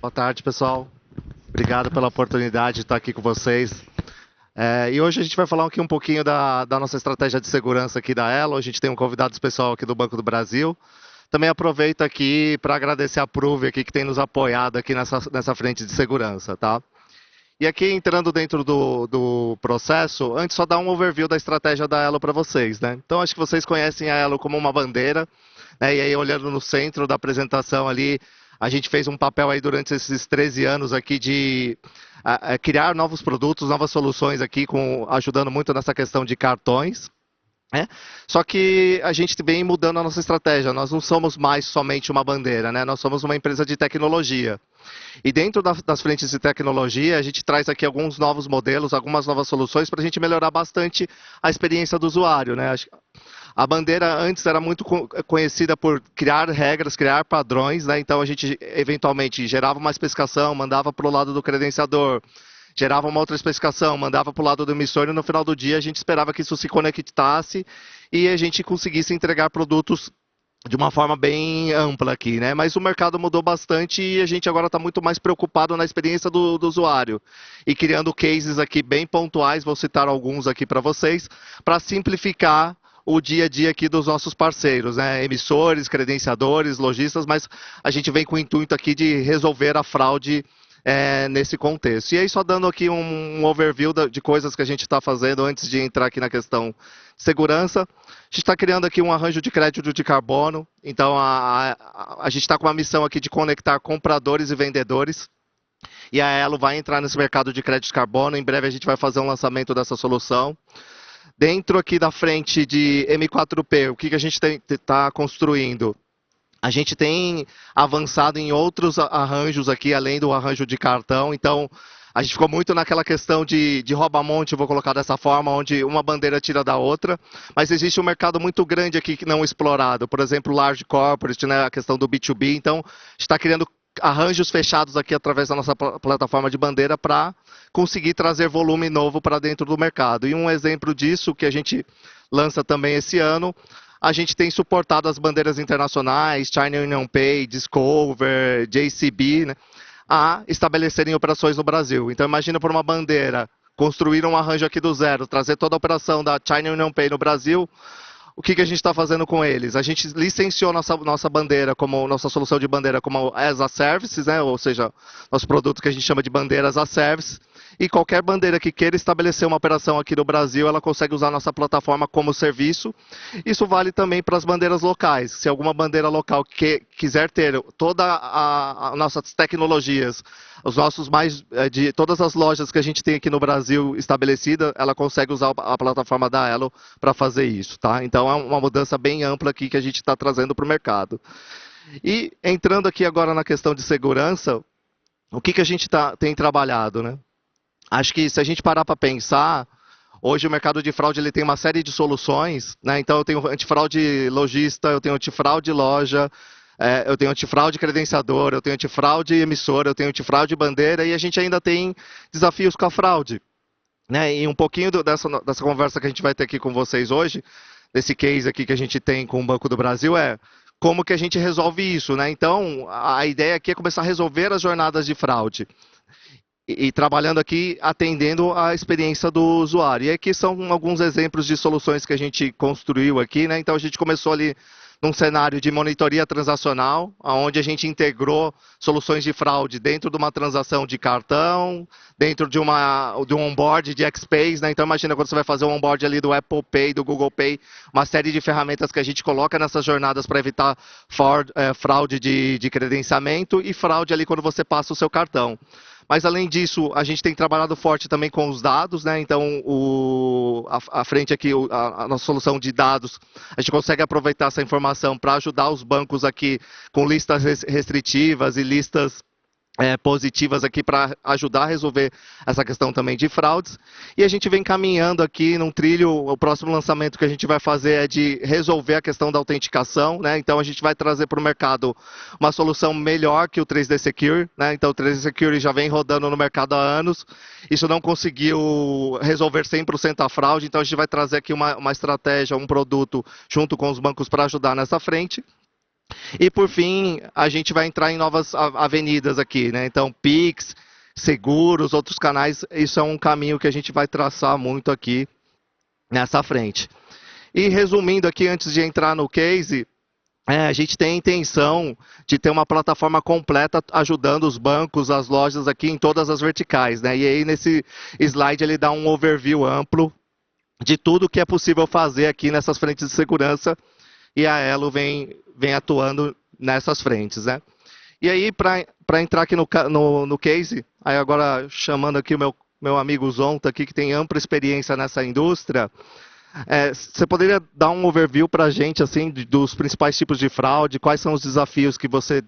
Boa tarde, pessoal. Obrigado pela oportunidade de estar aqui com vocês. E hoje a gente vai falar aqui um pouquinho da nossa estratégia de segurança aqui da Elo. A gente tem um convidado especial aqui do Banco do Brasil. Também aproveito aqui para agradecer a Prove aqui que tem nos apoiado aqui nessa frente de segurança, tá? E aqui entrando dentro do processo, antes só dar um overview da estratégia da Elo para vocês, né? Então acho que vocês conhecem a Elo como uma bandeira, né? E aí olhando no centro da apresentação ali, a gente fez um papel aí durante esses 13 anos aqui de criar novos produtos, novas soluções aqui, ajudando muito nessa questão de cartões. É? Só que a gente vem mudando a nossa estratégia. Nós não somos mais somente uma bandeira, né? Nós somos uma empresa de tecnologia. E dentro das frentes de tecnologia, a gente traz aqui alguns novos modelos, algumas novas soluções para a gente melhorar bastante a experiência do usuário, né? A bandeira antes era muito conhecida por criar regras, criar padrões, né? Então a gente eventualmente gerava uma especificação, mandava para o lado do credenciador, gerava uma outra especificação, mandava para o lado do emissor e no final do dia a gente esperava que isso se conectasse e a gente conseguisse entregar produtos de uma forma bem ampla aqui, né? Mas o mercado mudou bastante e a gente agora está muito mais preocupado na experiência do usuário e criando cases aqui bem pontuais, vou citar alguns aqui para vocês, para simplificar o dia a dia aqui dos nossos parceiros, né? Emissores, credenciadores, lojistas, mas a gente vem com o intuito aqui de resolver a fraude nesse contexto. E aí, só dando aqui um overview de coisas que a gente está fazendo antes de entrar aqui na questão de segurança. A gente está criando aqui um arranjo de crédito de carbono. Então, a gente está com uma missão aqui de conectar compradores e vendedores. E a Elo vai entrar nesse mercado de crédito de carbono. Em breve a gente vai fazer um lançamento dessa solução. Dentro aqui da frente de M4P, o que a gente está construindo? A gente tem avançado em outros arranjos aqui, além do arranjo de cartão. Então, a gente ficou muito naquela questão de rouba-monte, vou colocar dessa forma, onde uma bandeira tira da outra. Mas existe um mercado muito grande aqui que não explorado. Por exemplo, large corporate, né, a questão do B2B. Então, a gente está criando arranjos fechados aqui através da nossa plataforma de bandeira para conseguir trazer volume novo para dentro do mercado. E um exemplo disso que a gente lança também esse ano, a gente tem suportado as bandeiras internacionais, China Union Pay, Discover, JCB, né, a estabelecerem operações no Brasil. Então imagina por uma bandeira construir um arranjo aqui do zero, trazer toda a operação da China Union Pay no Brasil. O que a gente está fazendo com eles? A gente licenciou nossa bandeira, como nossa solução de bandeira como as a services, né? Ou seja, nosso produto que a gente chama de bandeiras as a service. E qualquer bandeira que queira estabelecer uma operação aqui no Brasil, ela consegue usar nossa plataforma como serviço. Isso vale também para as bandeiras locais. Se alguma bandeira local quiser ter todas as nossas tecnologias, os nossos de todas as lojas que a gente tem aqui no Brasil estabelecida, ela consegue usar a plataforma da Elo para fazer isso, tá? Então é uma mudança bem ampla aqui que a gente está trazendo para o mercado. E entrando aqui agora na questão de segurança, o que a gente tem trabalhado, né? Acho que se a gente parar para pensar, hoje o mercado de fraude ele tem uma série de soluções, né? Então eu tenho antifraude lojista, eu tenho antifraude loja, eu tenho antifraude credenciador, eu tenho antifraude emissora, eu tenho antifraude bandeira e a gente ainda tem desafios com a fraude. Né? E um pouquinho dessa conversa que a gente vai ter aqui com vocês hoje, desse case aqui que a gente tem com o Banco do Brasil, é como que a gente resolve isso, né? Então, a ideia aqui é começar a resolver as jornadas de fraude e trabalhando aqui atendendo a experiência do usuário. E aqui são alguns exemplos de soluções que a gente construiu aqui, né? Então a gente começou ali num cenário de monitoria transacional, onde a gente integrou soluções de fraude dentro de uma transação de cartão, dentro de um onboard de XPays, né? Então imagina quando você vai fazer um onboard ali do Apple Pay, do Google Pay, uma série de ferramentas que a gente coloca nessas jornadas para evitar fraude de credenciamento e fraude ali quando você passa o seu cartão. Mas além disso, a gente tem trabalhado forte também com os dados, né? Então, a frente aqui, a nossa solução de dados, a gente consegue aproveitar essa informação para ajudar os bancos aqui com listas restritivas e listas positivas aqui para ajudar a resolver essa questão também de fraudes. E a gente vem caminhando aqui num trilho, o próximo lançamento que a gente vai fazer é de resolver a questão da autenticação, né? Então a gente vai trazer para o mercado uma solução melhor que o 3D Secure, né? Então o 3D Secure já vem rodando no mercado há anos, isso não conseguiu resolver 100% a fraude, então a gente vai trazer aqui uma estratégia, um produto junto com os bancos para ajudar nessa frente. E por fim, a gente vai entrar em novas avenidas aqui, né? Então, Pix, seguros, outros canais, isso é um caminho que a gente vai traçar muito aqui nessa frente. E resumindo aqui, antes de entrar no case, a gente tem a intenção de ter uma plataforma completa ajudando os bancos, as lojas aqui em todas as verticais, né? E aí nesse slide ele dá um overview amplo de tudo que é possível fazer aqui nessas frentes de segurança e a Elo vem atuando nessas frentes, né? E aí, para entrar aqui no case, aí agora chamando aqui o meu amigo Zonta aqui, que tem ampla experiência nessa indústria, você poderia dar um overview para a gente, assim, dos principais tipos de fraude, quais são os desafios que você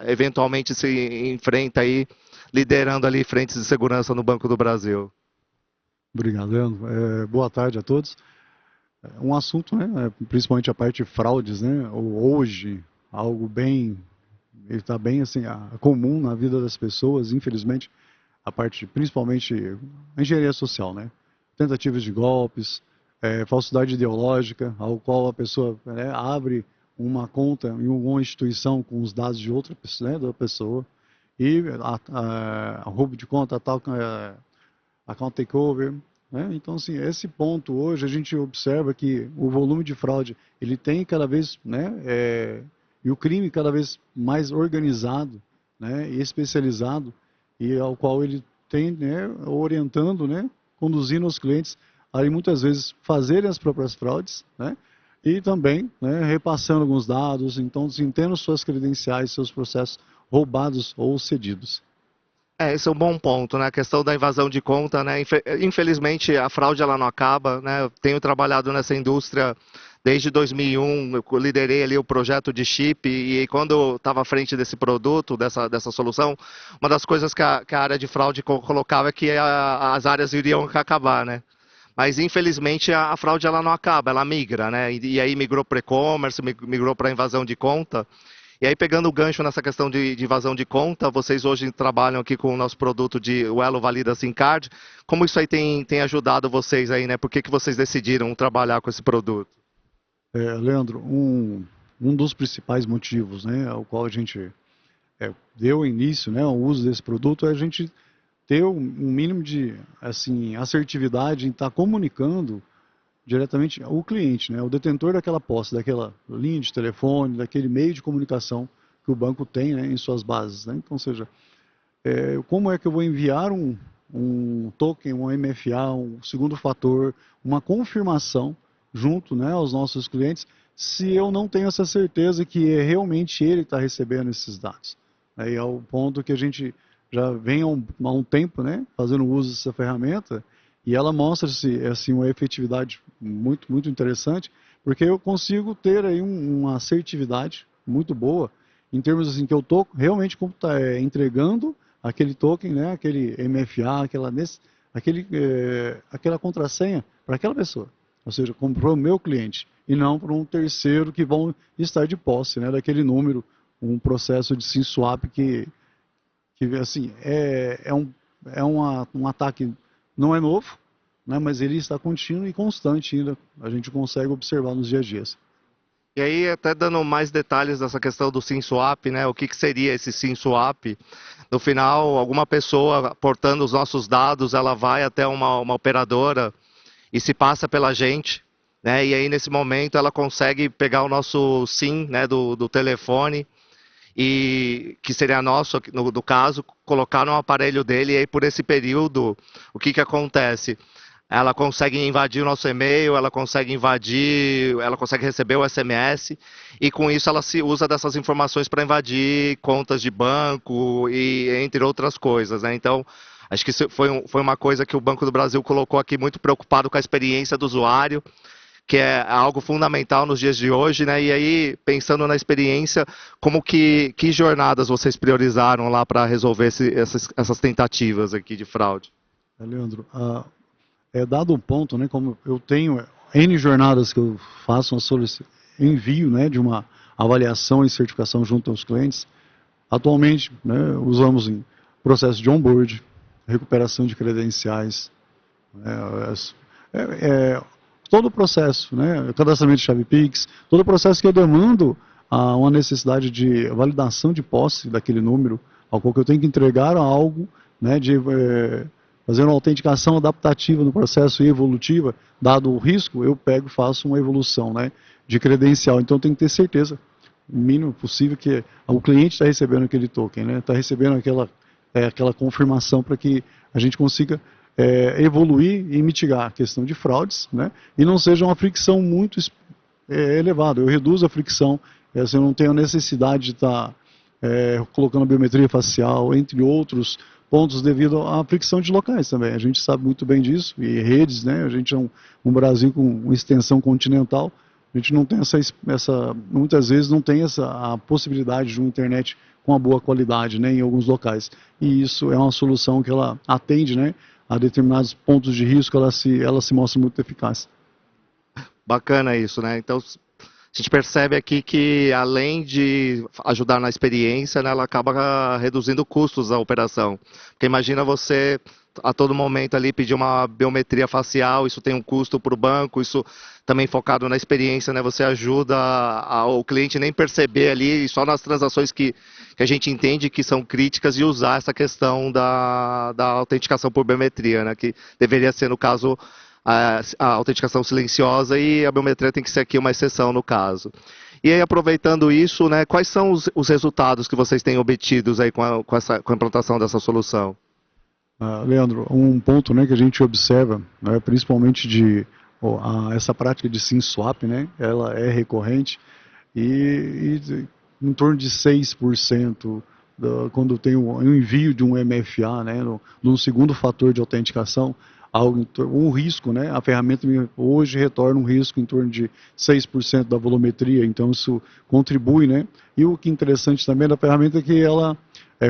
eventualmente se enfrenta aí, liderando ali frentes de segurança no Banco do Brasil? Obrigado, Leandro. Boa tarde a todos. Um assunto, né, principalmente a parte de fraudes, né, hoje, algo bem, ele está bem assim, comum na vida das pessoas, infelizmente, a parte, principalmente, a engenharia social, né, tentativas de golpes, falsidade ideológica, ao qual a pessoa, né, abre uma conta em uma instituição com os dados de outra pessoa, né, da pessoa, e roubo de conta, tal, account takeover, né? Então, assim, esse ponto hoje a gente observa que o volume de fraude ele tem cada vez, né, e o crime cada vez mais organizado, né, e especializado, e ao qual ele tem, né, orientando, né, conduzindo os clientes a muitas vezes fazerem as próprias fraudes, né, e também, né, repassando alguns dados, então, assim, tendo suas credenciais, seus processos roubados ou cedidos. Esse é um bom ponto, né? A questão da invasão de conta, né? Infelizmente, a fraude ela não acaba, né? Eu tenho trabalhado nessa indústria desde 2001, eu liderei ali o projeto de chip e quando eu estava à frente desse produto, dessa solução, uma das coisas que a área de fraude colocava é que as áreas iriam acabar, né? Mas infelizmente a fraude ela não acaba, ela migra, né? E aí migrou para e-commerce, migrou para invasão de conta. E aí, pegando o gancho nessa questão de evasão de conta, vocês hoje trabalham aqui com o nosso produto de o Elo Valida SIM Card. Como isso aí tem ajudado vocês aí, né? Por que vocês decidiram trabalhar com esse produto? Leandro, um dos principais motivos, né, ao qual a gente deu início, né, ao uso desse produto é a gente ter um mínimo de assim assertividade em estar comunicando diretamente o cliente, né, o detentor daquela posse, daquela linha de telefone, daquele meio de comunicação que o banco tem, né, em suas bases, né? Então, ou seja, como é que eu vou enviar um token, um MFA, um segundo fator, uma confirmação junto, né, aos nossos clientes, se eu não tenho essa certeza que é realmente ele que está recebendo esses dados. Aí é o ponto que a gente já vem há um tempo, né, fazendo uso dessa ferramenta e ela mostra-se assim, uma efetividade muito, muito interessante, porque eu consigo ter aí uma assertividade muito boa em termos assim que eu estou realmente entregando aquele token, né, aquele MFA, aquela contrassenha para aquela pessoa, ou seja, para o meu cliente e não para um terceiro que vão estar de posse, né, daquele número, um processo de SIM swap que assim um ataque não é novo, né, mas ele está contínuo e constante ainda. A gente consegue observar nos dias a dias. E aí, até dando mais detalhes dessa questão do SIM swap, né? O que seria esse SIM swap? No final, alguma pessoa portando os nossos dados, ela vai até uma operadora e se passa pela gente, né? E aí, nesse momento, ela consegue pegar o nosso SIM, né, do telefone, e que seria nosso, no caso, colocar no aparelho dele, e aí por esse período, o que acontece? Ela consegue invadir o nosso e-mail, ela consegue receber o SMS, e com isso ela se usa dessas informações para invadir contas de banco e entre outras coisas, né? Então, acho que isso foi uma coisa que o Banco do Brasil colocou aqui muito preocupado com a experiência do usuário, que é algo fundamental nos dias de hoje, né? E aí, pensando na experiência, como que jornadas vocês priorizaram lá para resolver essas tentativas aqui de fraude? Leandro, dado um ponto, né, como eu tenho N jornadas que eu faço envio, né, de uma avaliação e certificação junto aos clientes, atualmente, né, usamos em processo de onboard, recuperação de credenciais, né, todo o processo, né, cadastramento de chave Pix, todo o processo que eu demando há uma necessidade de validação de posse daquele número, ao qual eu tenho que entregar algo, né, fazer uma autenticação adaptativa no processo e evolutiva, dado o risco, eu pego e faço uma evolução, né, de credencial. Então eu tenho que ter certeza, o mínimo possível, que o cliente está recebendo aquele token, né, está recebendo aquela confirmação para que a gente consiga evoluir e mitigar a questão de fraudes, né, e não seja uma fricção muito elevada. Eu reduzo a fricção, você não tem a necessidade de estar colocando biometria facial, entre outros pontos, devido à fricção de locais também. A gente sabe muito bem disso, e redes, né? A gente é um Brasil com uma extensão continental, a gente não tem muitas vezes não tem a possibilidade de uma internet com uma boa qualidade, né, em alguns locais. E isso é uma solução que ela atende, né, a determinados pontos de risco, ela se mostra muito eficaz. Bacana isso, né? Então, a gente percebe aqui que, além de ajudar na experiência, né, ela acaba reduzindo custos da operação. Porque imagina você, a todo momento ali, pedir uma biometria facial, isso tem um custo para o banco, isso também focado na experiência, né? Você ajuda o cliente nem perceber ali, só nas transações que a gente entende que são críticas, e usar essa questão da autenticação por biometria, né? Que deveria ser, no caso, a autenticação silenciosa, e a biometria tem que ser aqui uma exceção no caso. E aí, aproveitando isso, né, quais são os resultados que vocês têm obtidos aí com a implantação dessa solução? Leandro, um ponto, né, que a gente observa, né, principalmente essa prática de SIM swap, né, ela é recorrente, e em torno de 6% quando tem o envio de um MFA, né, num segundo fator de autenticação, um risco, né, a ferramenta hoje retorna um risco em torno de 6% da volumetria, então isso contribui, né, e o que é interessante também da ferramenta é que ela,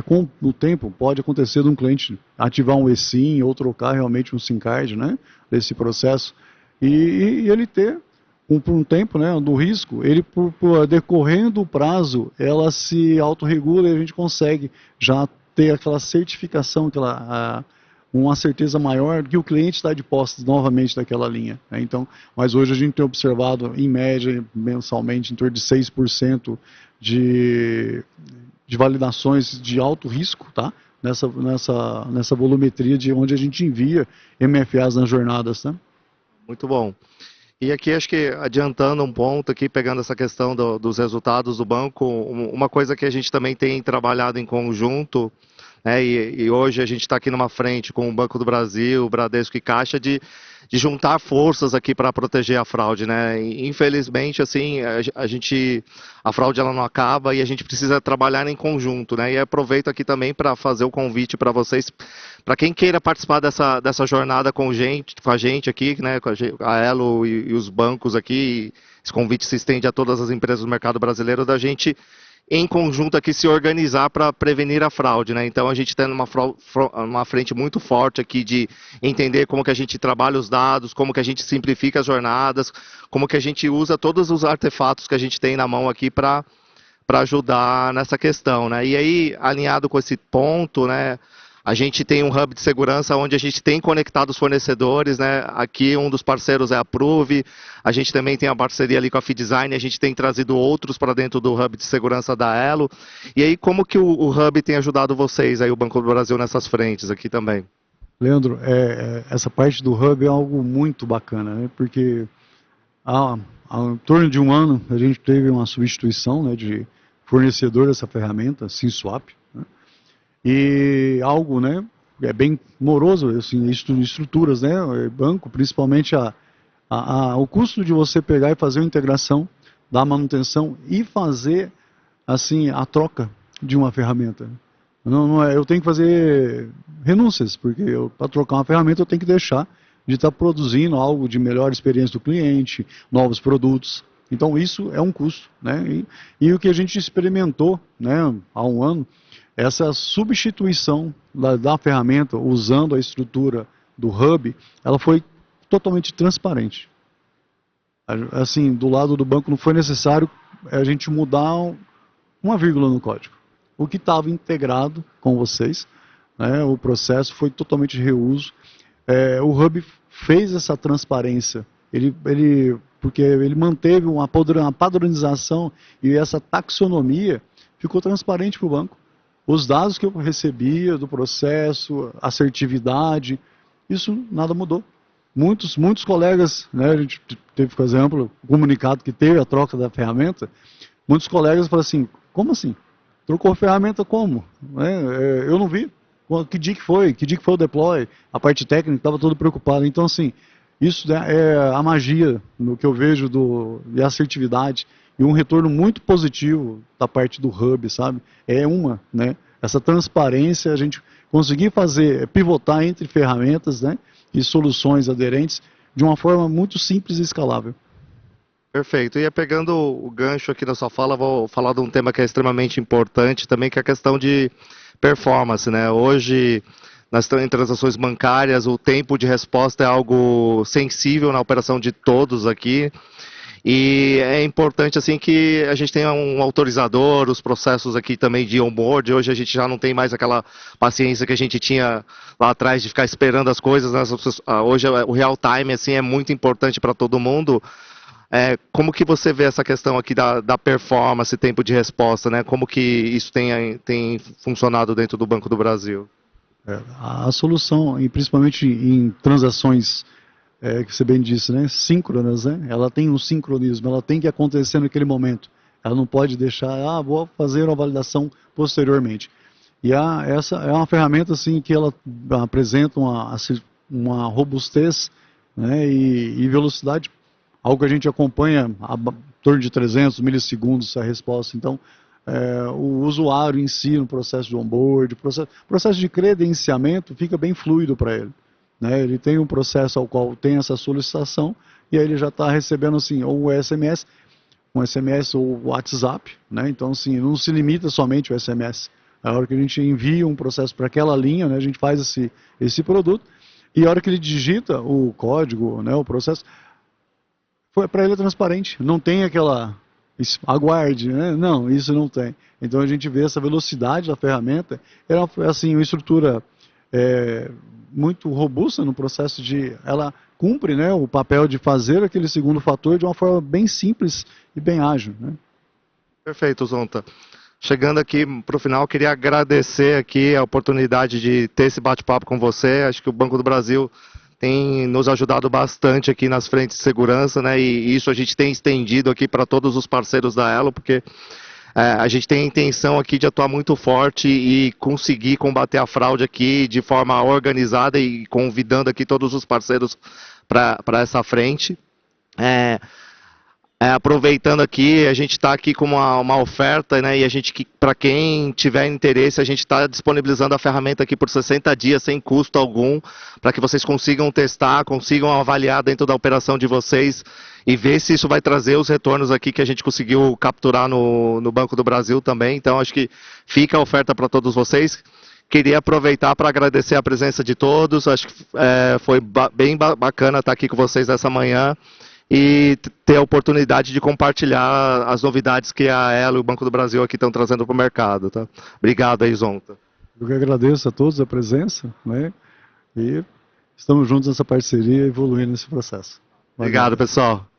com o tempo, pode acontecer de um cliente ativar um eSIM ou trocar realmente um SIM card, né, desse processo, e ele ter, por um tempo, né, do risco, ele, decorrendo o prazo, ela se autorregula, e a gente consegue já ter aquela certificação, uma certeza maior que o cliente está de posse novamente daquela linha, né? Então, mas hoje a gente tem observado, em média, mensalmente, em torno de 6% de validações de alto risco, tá? Nessa volumetria de onde a gente envia MFAs nas jornadas, tá? Muito bom. E aqui, acho que adiantando um ponto aqui, pegando essa questão dos resultados do banco, uma coisa que a gente também tem trabalhado em conjunto, né, e hoje a gente está aqui numa frente com o Banco do Brasil, Bradesco e Caixa, de juntar forças aqui para proteger a fraude, né? E, infelizmente, assim, a fraude ela não acaba, e a gente precisa trabalhar em conjunto, né? E aproveito aqui também para fazer o convite para vocês, para quem queira participar dessa jornada com a gente aqui, né? Com a Elo e os bancos aqui. Esse convite se estende a todas as empresas do mercado brasileiro, da gente, em conjunto aqui, se organizar para prevenir a fraude, né? Então a gente está numa frente muito forte aqui de entender como que a gente trabalha os dados, como que a gente simplifica as jornadas, como que a gente usa todos os artefatos que a gente tem na mão aqui para ajudar nessa questão, né? E aí, alinhado com esse ponto, né, a gente tem um hub de segurança onde a gente tem conectado os fornecedores, né? Aqui um dos parceiros é a Prove, a gente também tem a parceria ali com a FeedDesign, a gente tem trazido outros para dentro do hub de segurança da Elo. E aí, como que o hub tem ajudado vocês, aí, o Banco do Brasil, nessas frentes aqui também? Leandro, essa parte do hub é algo muito bacana, né? Porque há em torno de um ano a gente teve uma substituição, né, de fornecedor dessa ferramenta, SimSwap, né? E algo, né, bem moroso, assim, estruturas, né, banco, principalmente o custo de você pegar e fazer a integração da manutenção e fazer, assim, a troca de uma ferramenta. Não eu tenho que fazer renúncias, porque para trocar uma ferramenta eu tenho que deixar de estar produzindo algo de melhor experiência do cliente, novos produtos. Então isso é um custo, né? E o que a gente experimentou, né, há um ano, essa substituição da ferramenta usando a estrutura do hub, ela foi totalmente transparente. Assim, do lado do banco não foi necessário a gente mudar uma vírgula no código. O que estava integrado com vocês, né, o processo foi totalmente reuso. O hub fez essa transparência Porque ele manteve uma padronização e essa taxonomia ficou transparente para o banco. Os dados que eu recebia do processo, assertividade, isso nada mudou. Muitos colegas, né, a gente teve, por exemplo, o comunicado que teve a troca da ferramenta, muitos colegas falaram assim, como assim? Trocou a ferramenta como? Eu não vi. Que dia que foi? Que dia que foi o deploy? A parte técnica estava todo preocupada. Então, assim, isso é a magia no que eu vejo de assertividade e um retorno muito positivo da parte do hub, sabe? Né? Essa transparência, a gente conseguir pivotar entre ferramentas, né? E soluções aderentes de uma forma muito simples e escalável. Perfeito. E pegando o gancho aqui da sua fala, vou falar de um tema que é extremamente importante também, que é a questão de performance, né? Hoje, em transações bancárias, o tempo de resposta é algo sensível na operação de todos aqui. E é importante assim que a gente tenha um autorizador, os processos aqui também de onboard. Hoje a gente já não tem mais aquela paciência que a gente tinha lá atrás de ficar esperando as coisas, né? Hoje o real time assim é muito importante para todo mundo. Como que você vê essa questão aqui da performance, tempo de resposta, né? Como que isso tem funcionado dentro do Banco do Brasil? A solução, e principalmente em transações que você bem disse, né, síncronas, né? Ela tem um sincronismo, ela tem que acontecer naquele momento. Ela não pode deixar, vou fazer uma validação posteriormente. E essa é uma ferramenta assim que ela apresenta uma robustez, né, e velocidade, algo que a gente acompanha a torno de 300 milissegundos a resposta. Então, o usuário em si, no processo de onboard, processo de credenciamento, fica bem fluido para ele. Né? Ele tem um processo ao qual tem essa solicitação e aí ele já está recebendo assim, ou um SMS ou WhatsApp, né? Então assim, não se limita somente ao SMS. A hora que a gente envia um processo para aquela linha, né, a gente faz esse produto e a hora que ele digita o código, né, o processo, para ele é transparente, não tem aquela aguarde, né? Não, isso não tem. Então a gente vê essa velocidade da ferramenta, assim, uma estrutura muito robusta no processo ela cumpre, né, o papel de fazer aquele segundo fator de uma forma bem simples e bem ágil, né? Perfeito, Zonta. Chegando aqui para o final, queria agradecer aqui a oportunidade de ter esse bate-papo com você. Acho que o Banco do Brasil tem nos ajudado bastante aqui nas frentes de segurança, né? E isso a gente tem estendido aqui para todos os parceiros da Elo, porque a gente tem a intenção aqui de atuar muito forte e conseguir combater a fraude aqui de forma organizada e convidando aqui todos os parceiros para essa frente. Aproveitando aqui, a gente está aqui com uma oferta, né? E a gente, para quem tiver interesse, a gente está disponibilizando a ferramenta aqui por 60 dias, sem custo algum, para que vocês consigam testar, consigam avaliar dentro da operação de vocês e ver se isso vai trazer os retornos aqui que a gente conseguiu capturar no Banco do Brasil também. Então, acho que fica a oferta para todos vocês. Queria aproveitar para agradecer a presença de todos. Acho que foi bem bacana estar aqui com vocês essa manhã e ter a oportunidade de compartilhar as novidades que a Elo e o Banco do Brasil aqui estão trazendo para o mercado. Tá? Obrigado aí, Zonta. Eu que agradeço a todos a presença, né? E estamos juntos nessa parceria, evoluindo nesse processo. Obrigado, pessoal.